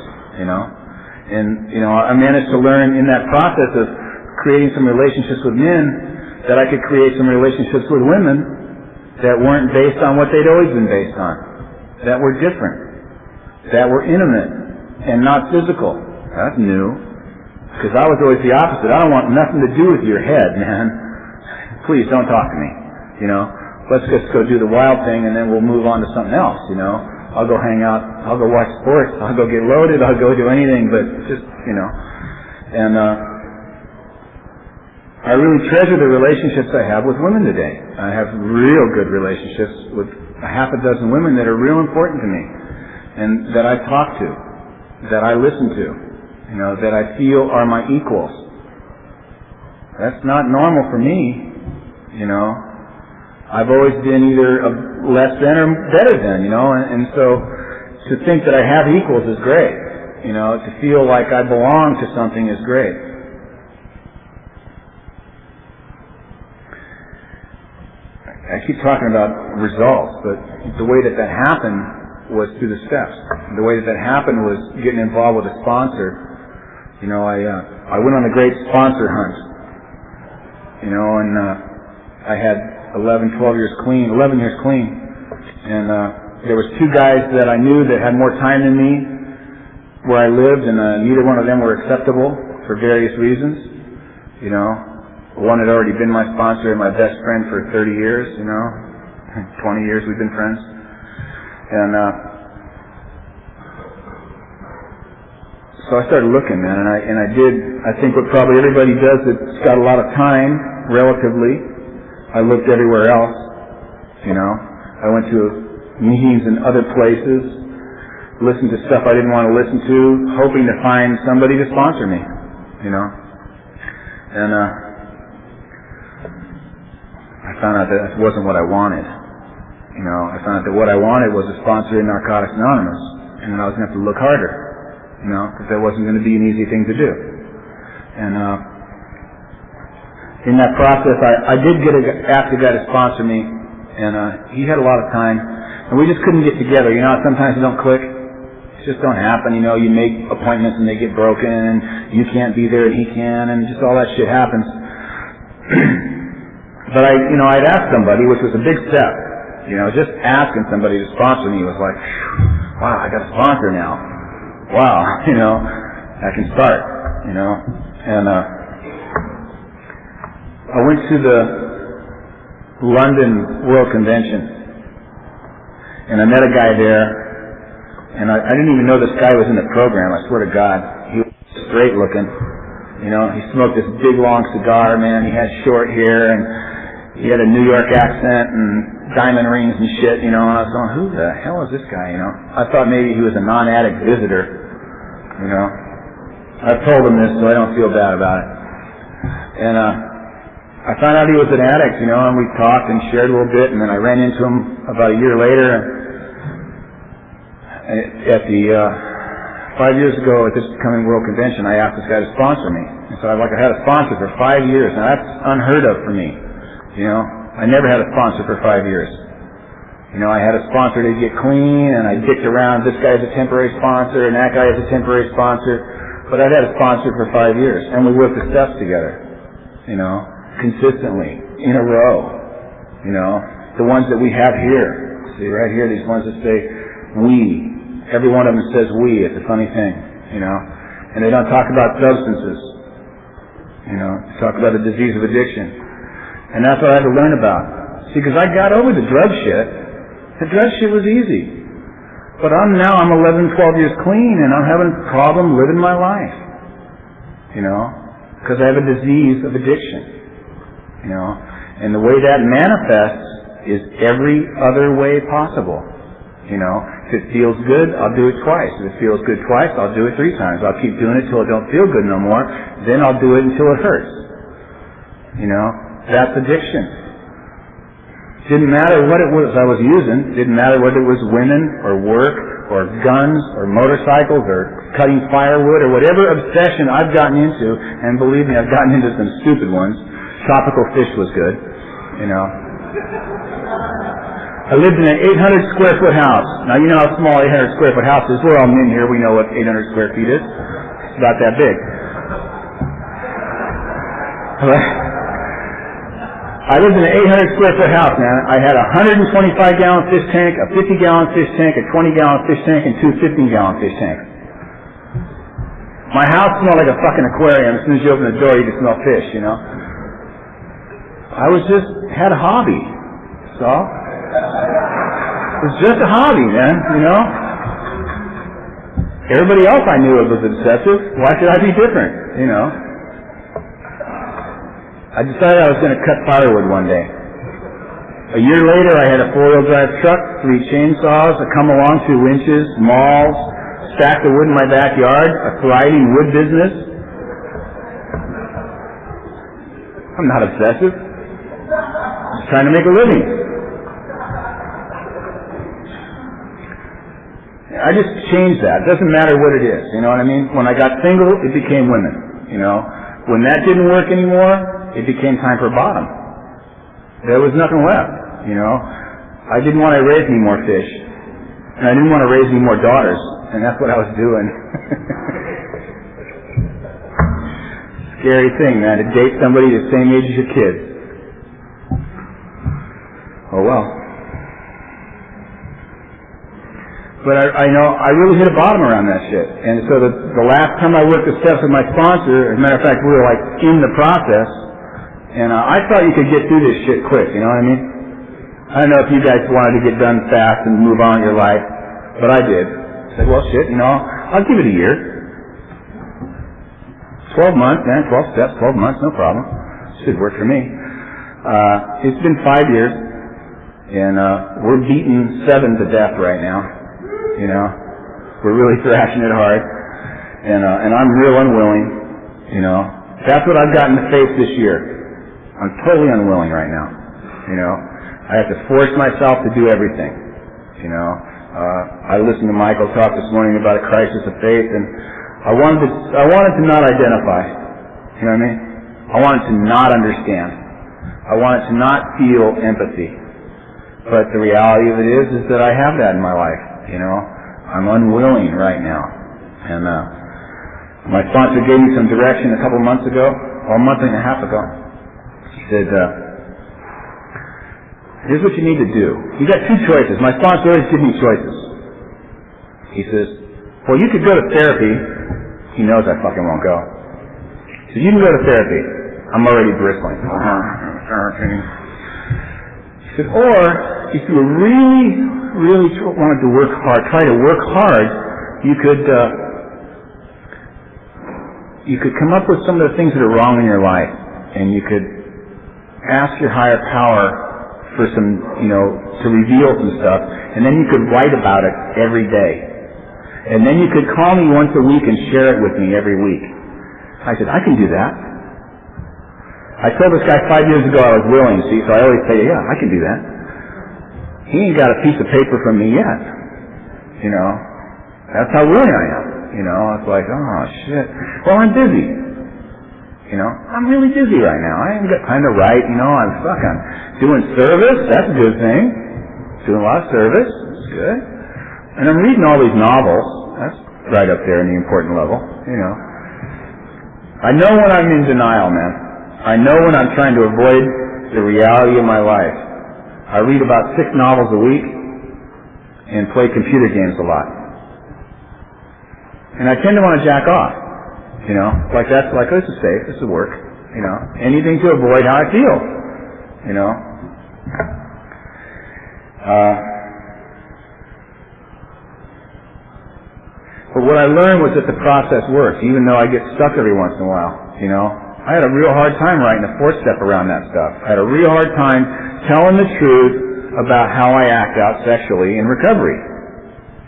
And, I managed to learn in that process of creating some relationships with men that I could create some relationships with women that weren't based on what they'd always been based on, that were different, that were intimate and not physical. That's new. Because I was always the opposite. I don't want nothing to do with your head, man. Please don't talk to me. Let's just go do the wild thing and then we'll move on to something else, I'll go hang out, I'll go watch sports, I'll go get loaded, I'll go do anything, but just, And I really treasure the relationships I have with women today. I have real good relationships with a half a dozen women that are real important to me and that I talk to, that I listen to. That I feel are my equals. That's not normal for me, I've always been either less than or better than, and so to think that I have equals is great. To feel like I belong to something is great. I keep talking about results, but the way that happened was through the steps. The way that happened was getting involved with a sponsor. I went on a great sponsor hunt, and I had 11 years clean, and there was two guys that I knew that had more time than me where I lived, and neither one of them were acceptable for various reasons. One had already been my sponsor and my best friend for 30 years, 20 years we've been friends, and so I started looking, man, and I did, I think what probably everybody does that's got a lot of time, relatively. I looked everywhere else, I went to meetings in other places, listened to stuff I didn't want to listen to, hoping to find somebody to sponsor me, And I found out that wasn't what I wanted. I found out that what I wanted was a sponsor in Narcotics Anonymous, and then I was going to have to look harder. Because that wasn't going to be an easy thing to do. And in that process, I did ask a guy to sponsor me, and he had a lot of time, and we just couldn't get together. You know, sometimes it don't click. It just don't happen. You know, you make appointments and they get broken, and you can't be there and he can, and just all that shit happens. But I'd asked somebody, which was a big step. You know, just asking somebody to sponsor me was like, wow, I got a sponsor now. Wow, you know, I can start, you know. And I went to the London World Convention, and I met a guy there, and I didn't even know this guy was in the program, I swear to God. He was straight looking, you know, he smoked this big long cigar, man, he had short hair, and he had a New York accent, and diamond rings and shit, you know, and I was going, who the hell is this guy, you know? I thought maybe he was a non-addict visitor, you know. I've told him this, so I don't feel bad about it. And I found out he was an addict, you know, and we talked and shared a little bit, and then I ran into him about a year later at the 5 years ago at this coming World Convention. I asked this guy to sponsor me. And so I had a sponsor for 5 years. Now that's unheard of for me, you know. I never had a sponsor for 5 years. You know, I had a sponsor to get clean, and I dicked around. This guy is a temporary sponsor, and that guy is a temporary sponsor. But I'd had a sponsor for 5 years, and we worked the steps together, you know, consistently, in a row, you know. The ones that we have here, see right here, these ones that say we. Every one of them says we. It's a funny thing, you know. And they don't talk about substances, you know. They talk about the disease of addiction. And that's what I had to learn about. See, because I got over the drug shit. The drug shit was easy. But I'm 11, 12 years clean, and I'm having a problem living my life. You know? Because I have a disease of addiction. You know? And the way that manifests is every other way possible. You know? If it feels good, I'll do it twice. If it feels good twice, I'll do it 3 times. I'll keep doing it till it don't feel good no more. Then I'll do it until it hurts. You know? That's addiction. Didn't matter what it was I was using. Didn't matter whether it was women or work or guns or motorcycles or cutting firewood or whatever obsession I've gotten into, and believe me, I've gotten into some stupid ones. Tropical fish was good, you know. I lived in an 800 square foot house. Now you know how small 800 square foot house is. We're all men here. We know what 800 square feet is. It's about that big. I lived in an 800 square foot house, man. I had a 125 gallon fish tank, a 50 gallon fish tank, a 20 gallon fish tank, and 2 15 gallon fish tanks. My house smelled like a fucking aquarium. As soon as you open the door, you can smell fish, you know. I had a hobby. So, it was just a hobby, man, you know. Everybody else I knew was obsessive. Why should I be different, you know? I decided I was going to cut firewood one day. A year later, I had a 4-wheel drive truck, 3 chainsaws, a come-along 2 winches, mauls, stacked of wood in my backyard, a thriving wood business. I'm not obsessive. I'm just trying to make a living. I just changed that. It doesn't matter what it is, you know what I mean? When I got single, it became women, you know. When that didn't work anymore, it became time for bottom. There was nothing left, you know. I didn't want to raise any more fish. And I didn't want to raise any more daughters. And that's what I was doing. Scary thing, man, to date somebody the same age as your kids. Oh well. But I know I really hit a bottom around that shit. And so the last time I worked the steps with my sponsor, as a matter of fact, we were like in the process. And I thought you could get through this shit quick, you know what I mean? I don't know if you guys wanted to get done fast and move on with your life, but I did. I said, well, shit, you know, I'll give it a year. 12 months, man, 12 steps, 12 months, no problem. Should work for me. It's been 5 years, and we're beating 7 to death right now, you know. We're really thrashing it hard, and I'm real unwilling, you know. That's what I've gotten to face this year. I'm totally unwilling right now, you know. I have to force myself to do everything, you know. I listened to Michael talk this morning about a crisis of faith, and I wanted to not identify, you know what I mean? I wanted to not understand. I wanted to not feel empathy. But the reality of it is that I have that in my life, you know. I'm unwilling right now. And my sponsor gave me some direction a couple months ago, or a month and a half ago. He said, here's what you need to do. You got two choices. My sponsor always gives me choices. He says, well, you could go to therapy. He knows I fucking won't go. He says, you can go to therapy. I'm already bristling. He said, or if you really wanted to work hard, try to work hard, you could come up with some of the things that are wrong in your life, and you could ask your higher power for some, you know, to reveal some stuff, and then you could write about it every day. And then you could call me once a week and share it with me every week. I said, I can do that. I told this guy 5 years ago I was willing, see, so I always say, yeah, I can do that. He ain't got a piece of paper from me yet. You know, that's how willing I am. You know, it's like, oh, shit. Well, I'm busy. You know, I'm really busy right now. I ain't got time to write, you know, I'm doing service, that's a good thing. Doing a lot of service, that's good. And I'm reading all these novels, that's right up there in the important level, you know. I know when I'm in denial, man. I know when I'm trying to avoid the reality of my life. I read about 6 novels a week and play computer games a lot. And I tend to want to jack off, you know, like that's like, this is safe, this will work, you know, anything to avoid how I feel, you know. But what I learned was that the process works, even though I get stuck every once in a while, you know. I had a real hard time writing a 4-step around that stuff. I had a real hard time telling the truth about how I act out sexually in recovery.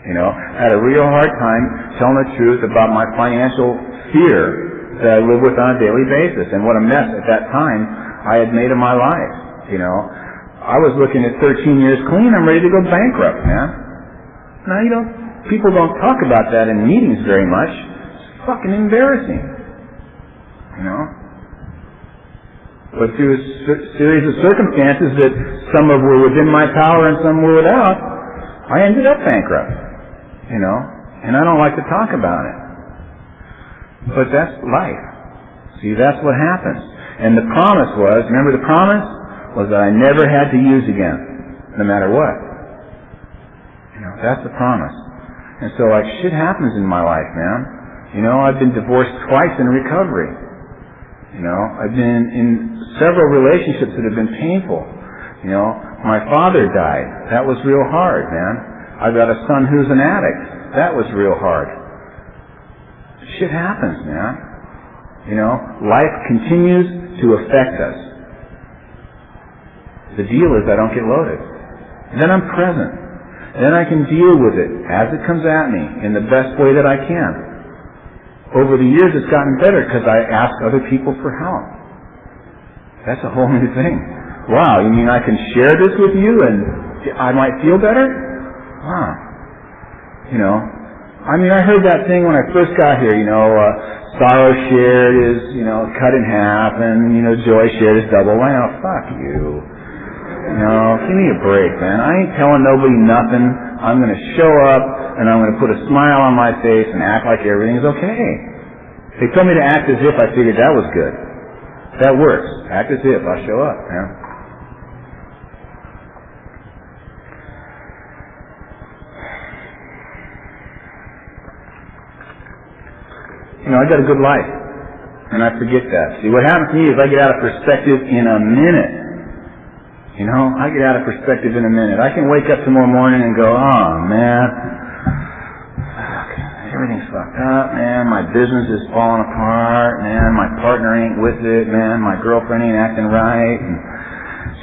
You know, I had a real hard time telling the truth about my financial fear that I live with on a daily basis and what a mess at that time I had made of my life. You know, I was looking at 13 years clean. I'm ready to go bankrupt, man. Now, you know, people don't talk about that in meetings very much. It's fucking embarrassing. You know? But through a series of circumstances that some of were within my power and some were without, I ended up bankrupt. You know? And I don't like to talk about it. But that's life. See, that's what happens. And the promise was, remember the promise? Was that I never had to use again, no matter what. You know, that's the promise. And so, like, shit happens in my life, man. You know, I've been divorced twice in recovery. You know, I've been in several relationships that have been painful. You know, my father died. That was real hard, man. I've got a son who's an addict. That was real hard. Shit happens, man. You know, life continues to affect us. The deal is I don't get loaded. Then I'm present. Then I can deal with it as it comes at me in the best way that I can. Over the years it's gotten better because I ask other people for help. That's a whole new thing. Wow, you mean I can share this with you and I might feel better? Wow. You know, I mean, I heard that thing when I first got here, you know, sorrow shared is, you know, cut in half, and, you know, joy shared is double. Well, fuck you. You know, give me a break, man. I ain't telling nobody nothing. I'm going to show up, and I'm going to put a smile on my face and act like everything's okay. They told me to act as if. I figured that was good. That works. Act as if. I'll show up, man. You know, I got a good life, and I forget that. See, what happens to me is I get out of perspective in a minute. You know, I get out of perspective in a minute. I can wake up tomorrow morning and go, oh, man, fuck, everything's fucked up, man. My business is falling apart, man. My partner ain't with it, man. My girlfriend ain't acting right, and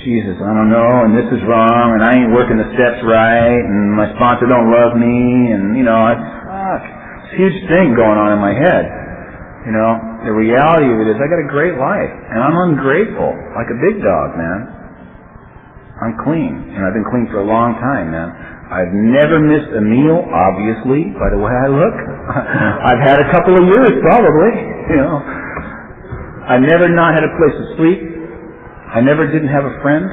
Jesus, I don't know, and this is wrong, and I ain't working the steps right, and my sponsor don't love me, and, you know, fuck. Huge thing going on in my head. You know, the reality of it is I got a great life, and I'm ungrateful, like a big dog, man. I'm clean, and I've been clean for a long time, man. I've never missed a meal, obviously, by the way I look. I've had a couple of years, probably, you know. I never not had a place to sleep. I never didn't have a friend.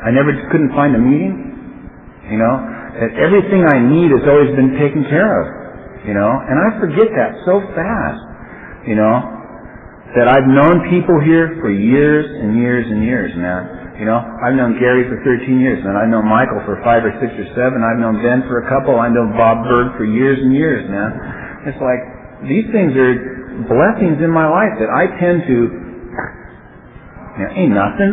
I never couldn't find a meeting. You know, that everything I need has always been taken care of. You know, and I forget that so fast. You know, that I've known people here for years and years and years, man. You know, I've known Gary for 13 years, and I've known Michael for 5 or 6 or 7. I've known Ben for a couple. I've known Bob Berg for years and years, man. It's like, these things are blessings in my life that I tend to, you know, ain't nothing.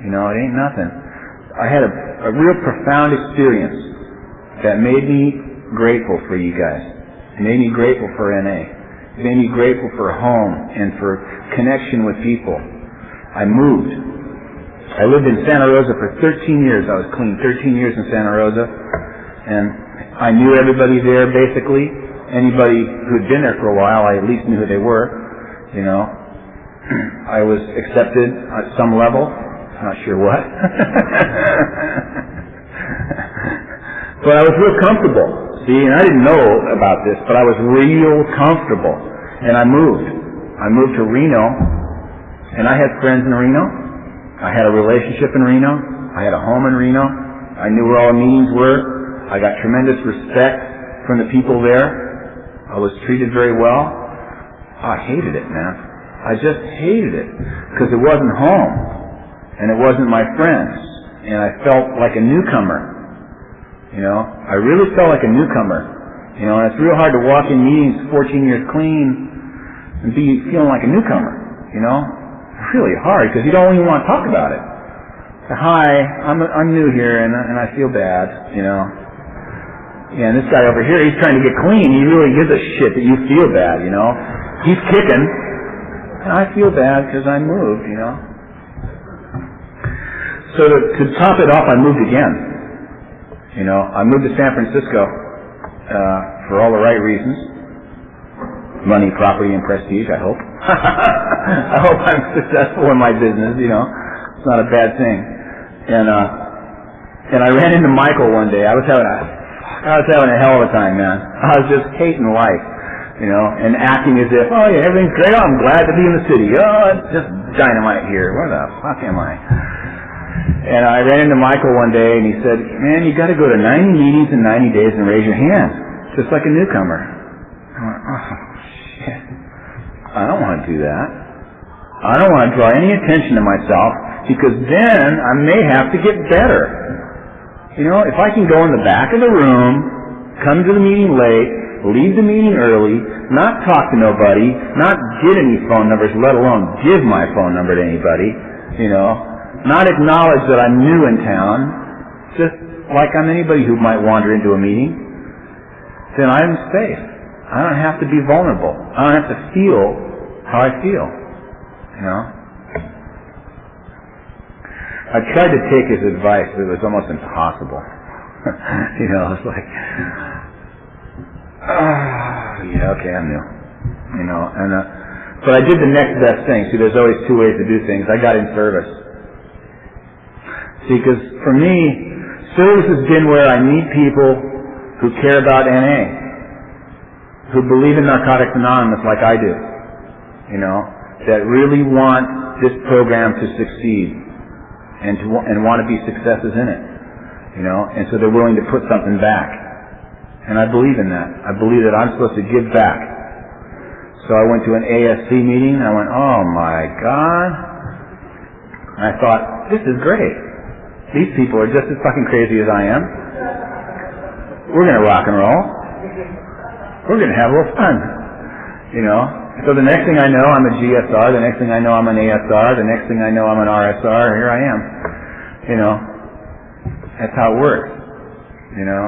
You know, it ain't nothing. I had a real profound experience that made me grateful for you guys. It made me grateful for NA. It made me grateful for home and for connection with people. I moved. I lived in Santa Rosa for 13 years. I was clean 13 years in Santa Rosa. And I knew everybody there, basically. Anybody who'd been there for a while, I at least knew who they were. You know, I was accepted at some level. Not sure what. But I was real comfortable. See, and I didn't know about this, but I was real comfortable. And I moved. I moved to Reno, and I had friends in Reno. I had a relationship in Reno. I had a home in Reno. I knew where all the meetings were. I got tremendous respect from the people there. I was treated very well. I hated it, man. I just hated it, because it wasn't home, and it wasn't my friends, and I felt like a newcomer. You know, I really felt like a newcomer. You know, and it's real hard to walk in meetings 14 years clean and be feeling like a newcomer. You know, it's really hard because you don't even want to talk about it. So, hi, I'm new here and I feel bad. You know, yeah, and this guy over here, he's trying to get clean. He really gives a shit that you feel bad. You know, he's kicking, and I feel bad because I moved. You know, so to top it off, I moved again. You know, I moved to San Francisco for all the right reasons. Money, property, and prestige, I hope. I hope I'm successful in my business, you know. It's not a bad thing. And I ran into Michael one day. I was having a hell of a time, man. I was just hating life, you know, and acting as if, oh yeah, everything's great. Oh, I'm glad to be in the city. Oh, it's just dynamite here. Where the fuck am I? And I ran into Michael one day, and he said, man, you got to go to 90 meetings in 90 days and raise your hand, just like a newcomer. I went, oh, shit. I don't want to do that. I don't want to draw any attention to myself, because then I may have to get better. You know, if I can go in the back of the room, come to the meeting late, leave the meeting early, not talk to nobody, not get any phone numbers, let alone give my phone number to anybody, you know, not acknowledge that I'm new in town, just like I'm anybody who might wander into a meeting, then I'm safe. I don't have to be vulnerable. I don't have to feel how I feel. You know? I tried to take his advice, but it was almost impossible. You know, it's like, yeah, okay, I'm new. You know, and but I did the next best thing. See, there's always two ways to do things. I got in service. See, because for me, service has been where I meet people who care about NA, who believe in Narcotics Anonymous like I do, you know, that really want this program to succeed and want to be successes in it, you know, and so they're willing to put something back. And I believe in that. I believe that I'm supposed to give back. So I went to an ASC meeting, and I went, oh my God. And I thought, this is great. These people are just as fucking crazy as I am. We're going to rock and roll. We're going to have a little fun. You know? So the next thing I know, I'm a GSR. The next thing I know, I'm an ASR. The next thing I know, I'm an RSR. Here I am. You know? That's how it works. You know?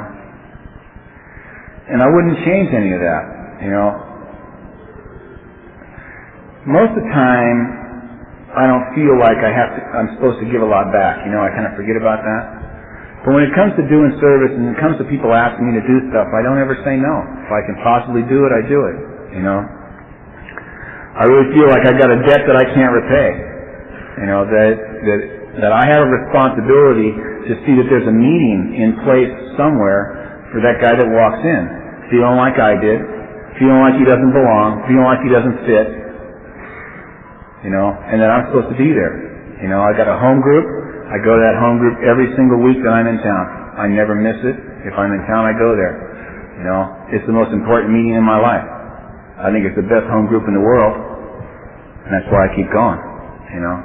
And I wouldn't change any of that. You know? Most of the time, I don't feel like I'm supposed to give a lot back. You know, I kind of forget about that. But when it comes to doing service and it comes to people asking me to do stuff, I don't ever say no. If I can possibly do it, I do it. You know? I really feel like I got a debt that I can't repay. You know, that I have a responsibility to see that there's a meeting in place somewhere for that guy that walks in, feeling like I did, feeling like he doesn't belong, feeling like he doesn't fit, you know, and that I'm supposed to be there. You know, I got a home group. I go to that home group every single week that I'm in town. I never miss it. If I'm in town, I go there. You know, it's the most important meeting in my life. I think it's the best home group in the world, and that's why I keep going. You know,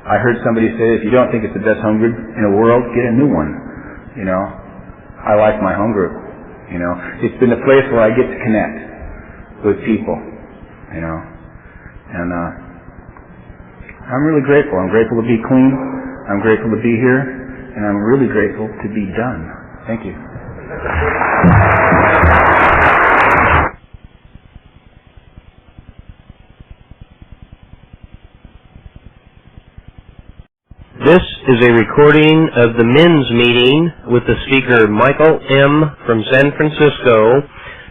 I heard somebody say, if you don't think it's the best home group in the world, get a new one. You know, I like my home group. You know, it's been a place where I get to connect with people. You know, and I'm really grateful. I'm grateful to be clean. I'm grateful to be here, and I'm really grateful to be done. Thank you. This is a recording of the men's meeting with the speaker Michael M. from San Francisco,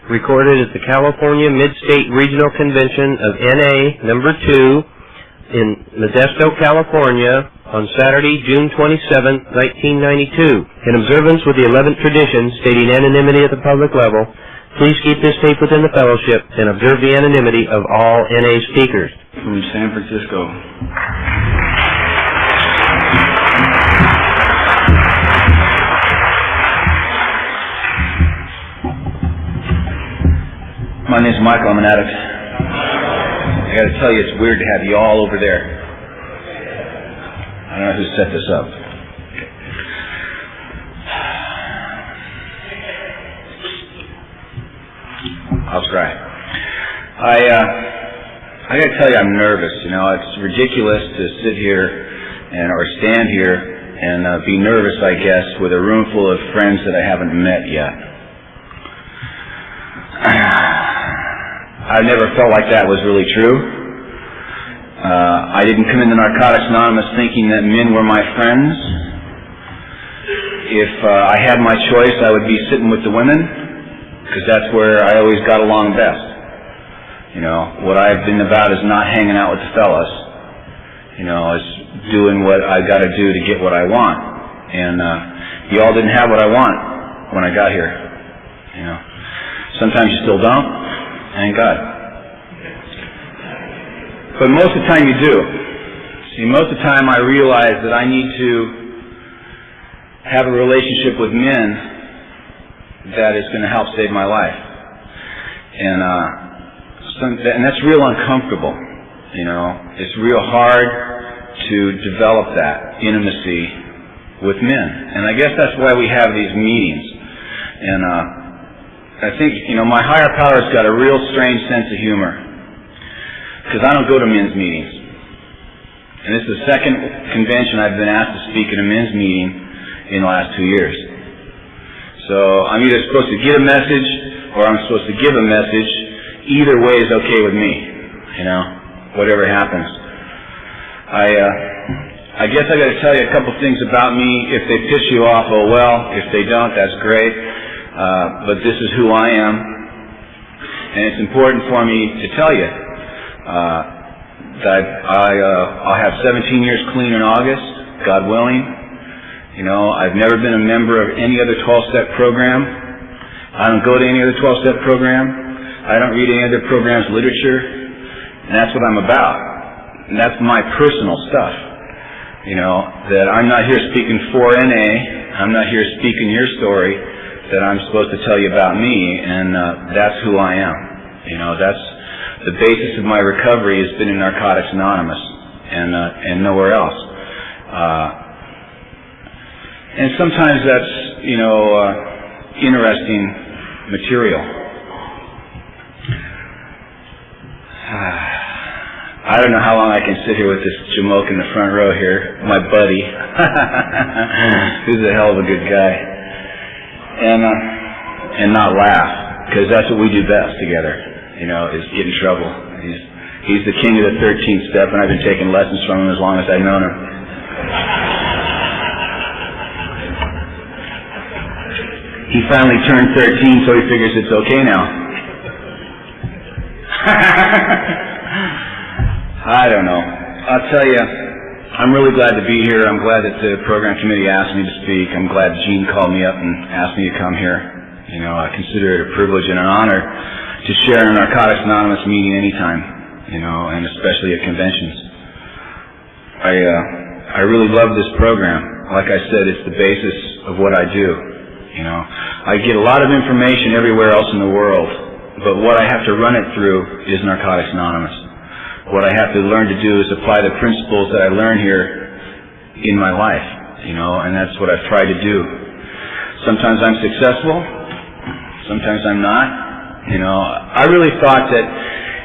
recorded at the California Mid-State Regional Convention of NA number 2 in Modesto, California on Saturday, June 27, 1992. In observance with the 11th tradition stating anonymity at the public level, please keep this tape within the fellowship and observe the anonymity of all NA speakers. From San Francisco. My name's Michael. I'm an addict. I gotta tell you, it's weird to have you all over there. I don't know who set this up. I'll try. I gotta tell you, I'm nervous. You know, it's ridiculous to sit here or stand here and be nervous, I guess, with a room full of friends that I haven't met yet. I've never felt like that was really true. I didn't come into Narcotics Anonymous thinking that men were my friends. If I had my choice, I would be sitting with the women, because that's where I always got along best. You know, what I've been about is not hanging out with the fellas. You know, it's doing what I got to do to get what I want. And you all didn't have what I want when I got here. You know, sometimes you still don't. Thank God. But most of the time you do. See, most of the time I realize that I need to have a relationship with men that is going to help save my life. And that's real uncomfortable. You know, it's real hard to develop that intimacy with men. And I guess that's why we have these meetings. And I think, you know, my higher power's got a real strange sense of humor, because I don't go to men's meetings. And this is the second convention I've been asked to speak at a men's meeting in the last 2 years. So I'm either supposed to get a message or I'm supposed to give a message. Either way is okay with me, you know, whatever happens. I guess I got to tell you a couple things about me. If they piss you off, oh well. If they don't, that's great. But this is who I am, and it's important for me to tell you that I'll have 17 years clean in August, God willing. You know, I've never been a member of any other 12-step program. I don't go to any other 12-step program. I don't read any other program's literature, and that's what I'm about. And that's my personal stuff. You know, that I'm not here speaking for NA. I'm not here speaking your story. That I'm supposed to tell you about me, and that's who I am. You know, that's the basis of my recovery has been in Narcotics Anonymous, and nowhere else. And sometimes that's, you know, interesting material. I don't know how long I can sit here with this jamoke in the front row here, my buddy, who's a hell of a good guy. And not laugh, because that's what we do best together, you know, is get in trouble. He's the king of the 13th step, and I've been taking lessons from him as long as I've known him. He finally turned 13, so he figures it's okay now. I don't know. I'll tell you, I'm really glad to be here. I'm glad that the program committee asked me to speak. I'm glad Gene called me up and asked me to come here. You know, I consider it a privilege and an honor to share in a Narcotics Anonymous meeting anytime, you know, and especially at conventions. I really love this program. Like I said, it's the basis of what I do. You know, I get a lot of information everywhere else in the world, but what I have to run it through is Narcotics Anonymous. What I have to learn to do is apply the principles that I learn here in my life, you know, and that's what I've tried to do. Sometimes I'm successful, sometimes I'm not. You know, I really thought that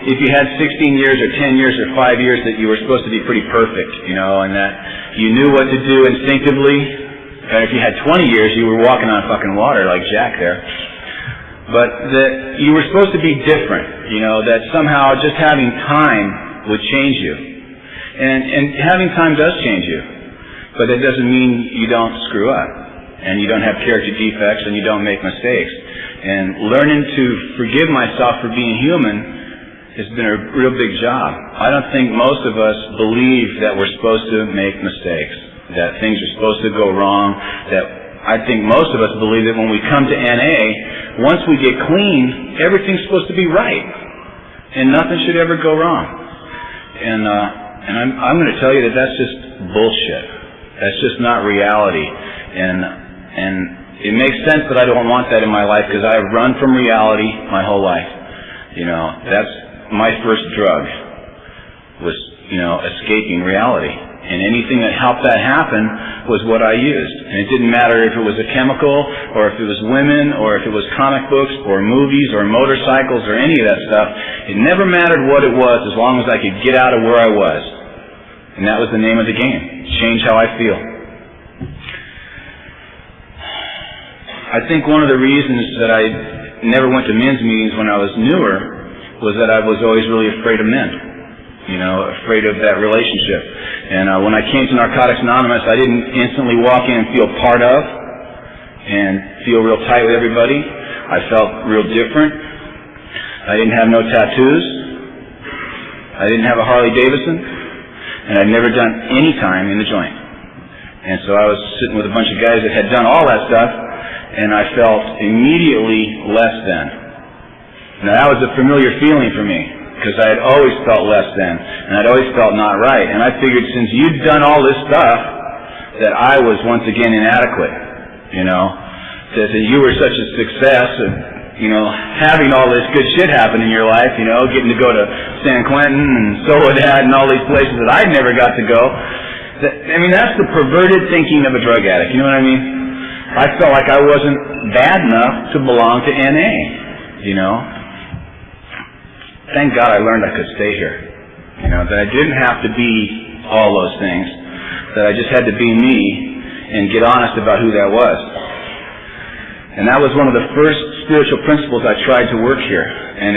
if you had 16 years or 10 years or 5 years that you were supposed to be pretty perfect, you know, and that you knew what to do instinctively. And if you had 20 years, you were walking on fucking water like Jack there. But that you were supposed to be different, you know, that somehow just having time would change you. And having time does change you. But that doesn't mean you don't screw up. And you don't have character defects and you don't make mistakes. And learning to forgive myself for being human has been a real big job. I don't think most of us believe that we're supposed to make mistakes, that things are supposed to go wrong, that I think most of us believe that when we come to NA, once we get clean, everything's supposed to be right, and nothing should ever go wrong. And I'm going to tell you that that's just bullshit. That's just not reality. And it makes sense that I don't want that in my life because I've run from reality my whole life. You know, that's my first drug was, you know, escaping reality. And anything that helped that happen was what I used. And it didn't matter if it was a chemical, or if it was women, or if it was comic books, or movies, or motorcycles, or any of that stuff. It never mattered what it was as long as I could get out of where I was. And that was the name of the game. Change how I feel. I think one of the reasons that I never went to men's meetings when I was newer was that I was always really afraid of men. You know, afraid of that relationship. And when I came to Narcotics Anonymous, I didn't instantly walk in and feel part of and feel real tight with everybody. I felt real different. I didn't have no tattoos. I didn't have a Harley Davidson. And I'd never done any time in the joint. And so I was sitting with a bunch of guys that had done all that stuff, and I felt immediately less than. Now that was a familiar feeling for me, because I had always felt less than, and I'd always felt not right. And I figured since you'd done all this stuff, that I was once again inadequate, you know, that you were such a success, and, you know, having all this good shit happen in your life, you know, getting to go to San Quentin and Soledad and all these places that I never got to go. I mean, that's the perverted thinking of a drug addict, you know what I mean? I felt like I wasn't bad enough to belong to NA, you know. Thank God I learned I could stay here. You know, that I didn't have to be all those things, that I just had to be me and get honest about who that was. And that was one of the first spiritual principles I tried to work here. And